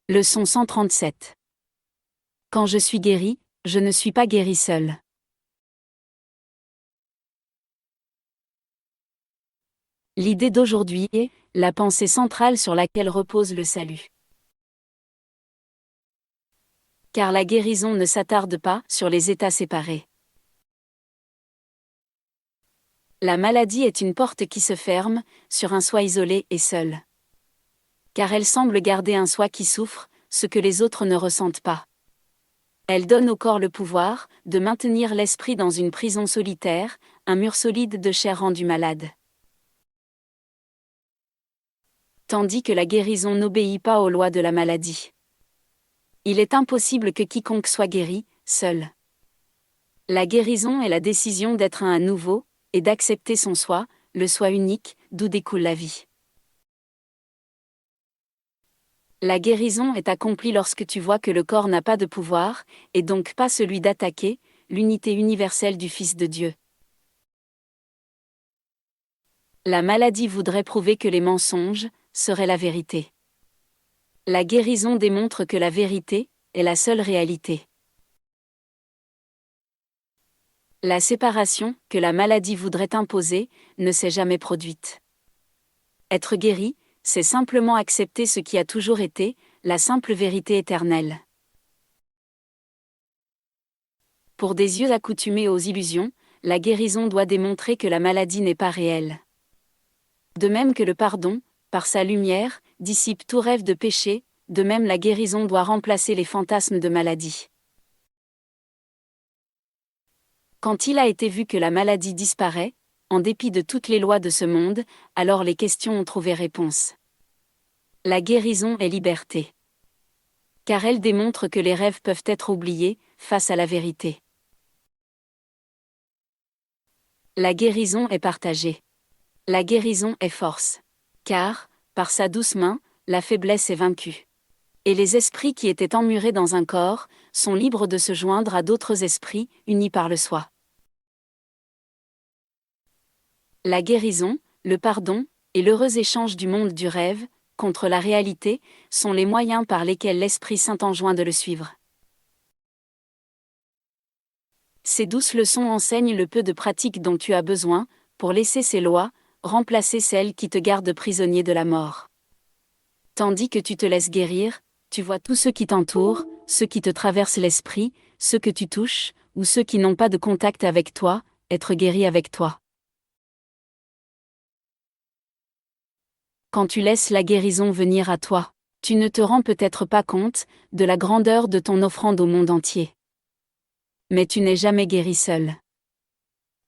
Leçon 137. Quand je suis guéri, je ne suis pas guéri seul. L'idée d'aujourd'hui est la pensée centrale sur laquelle repose le salut. Car la guérison ne s'attarde pas sur les états séparés. La maladie est une porte qui se ferme sur un soi isolé et seul. Car elle semble garder un soi qui souffre, ce que les autres ne ressentent pas. Elle donne au corps le pouvoir de maintenir l'esprit dans une prison solitaire, un mur solide de chair rendu malade. Tandis que la guérison n'obéit pas aux lois de la maladie. Il est impossible que quiconque soit guéri, seul. La guérison est la décision d'être un nouveau, et d'accepter son soi, le soi unique, d'où découle la vie. La guérison est accomplie lorsque tu vois que le corps n'a pas de pouvoir, et donc pas celui d'attaquer, l'unité universelle du Fils de Dieu. La maladie voudrait prouver que les mensonges seraient la vérité. La guérison démontre que la vérité est la seule réalité. La séparation que la maladie voudrait imposer ne s'est jamais produite. Être guéri, c'est simplement accepter ce qui a toujours été, la simple vérité éternelle. Pour des yeux accoutumés aux illusions, la guérison doit démontrer que la maladie n'est pas réelle. De même que le pardon, par sa lumière, dissipe tout rêve de péché, de même la guérison doit remplacer les fantasmes de maladie. Quand il a été vu que la maladie disparaît, en dépit de toutes les lois de ce monde, alors les questions ont trouvé réponse. La guérison est liberté. Car elle démontre que les rêves peuvent être oubliés, face à la vérité. La guérison est partagée. La guérison est force. Car, par sa douce main, la faiblesse est vaincue. Et les esprits qui étaient emmurés dans un corps, sont libres de se joindre à d'autres esprits, unis par le soi. La guérison, le pardon, et l'heureux échange du monde du rêve, contre la réalité, sont les moyens par lesquels l'Esprit Saint enjoint de le suivre. Ces douces leçons enseignent le peu de pratique dont tu as besoin, pour laisser ces lois, remplacer celles qui te gardent prisonnier de la mort. Tandis que tu te laisses guérir, tu vois tous ceux qui t'entourent, ceux qui te traversent l'esprit, ceux que tu touches, ou ceux qui n'ont pas de contact avec toi, être guéris avec toi. Quand tu laisses la guérison venir à toi, tu ne te rends peut-être pas compte de la grandeur de ton offrande au monde entier. Mais tu n'es jamais guéri seul.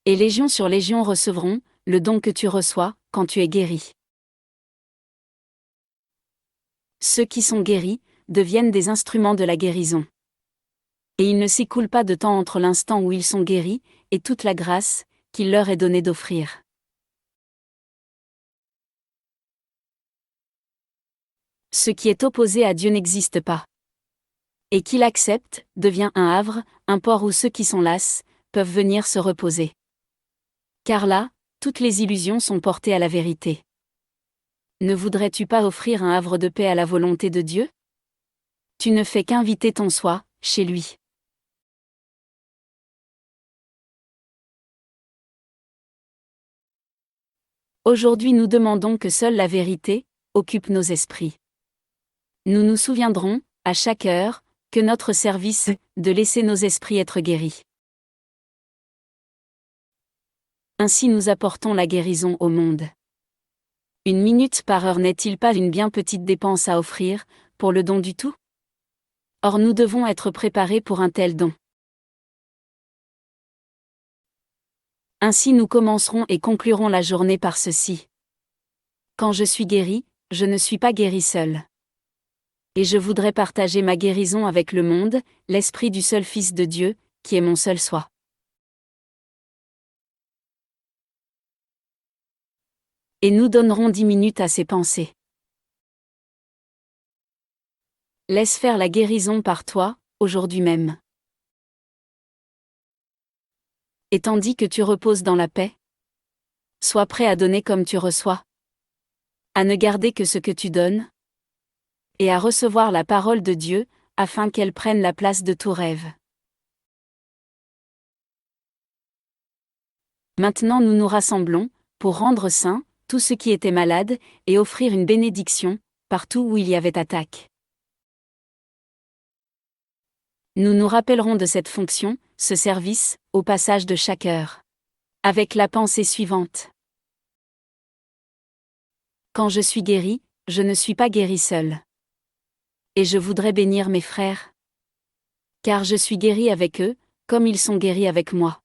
Et légion sur légion recevront le don que tu reçois quand tu es guéri. Ceux qui sont guéris deviennent des instruments de la guérison. Et il ne s'écoule pas de temps entre l'instant où ils sont guéris et toute la grâce qu'il leur est donné d'offrir. Ce qui est opposé à Dieu n'existe pas. Et qu'il accepte devient un havre, un port où ceux qui sont las peuvent venir se reposer. Car là, toutes les illusions sont portées à la vérité. Ne voudrais-tu pas offrir un havre de paix à la volonté de Dieu? Tu ne fais qu'inviter ton soi chez lui. Aujourd'hui nous demandons que seule la vérité occupe nos esprits. Nous nous souviendrons, à chaque heure, que notre service est de laisser nos esprits être guéris. Ainsi nous apportons la guérison au monde. 1 minute par heure n'est-il pas une bien petite dépense à offrir, pour le don du tout? Or nous devons être préparés pour un tel don. Ainsi nous commencerons et conclurons la journée par ceci. Quand je suis guéri, je ne suis pas guéri seul. Et je voudrais partager ma guérison avec le monde, l'esprit du seul Fils de Dieu, qui est mon seul soi. Et nous donnerons 10 minutes à ces pensées. Laisse faire la guérison par toi, aujourd'hui même. Et tandis que tu reposes dans la paix, sois prêt à donner comme tu reçois. À ne garder que ce que tu donnes. et à recevoir la parole de Dieu, afin qu'elle prenne la place de tout rêve. Maintenant nous nous rassemblons, pour rendre saints tous ceux qui étaient malades, et offrir une bénédiction, partout où il y avait attaque. Nous nous rappellerons de cette fonction, ce service, au passage de chaque heure. Avec la pensée suivante. Quand je suis guéri, je ne suis pas guéri seul. Et je voudrais bénir mes frères. Car je suis guéri avec eux, comme ils sont guéris avec moi.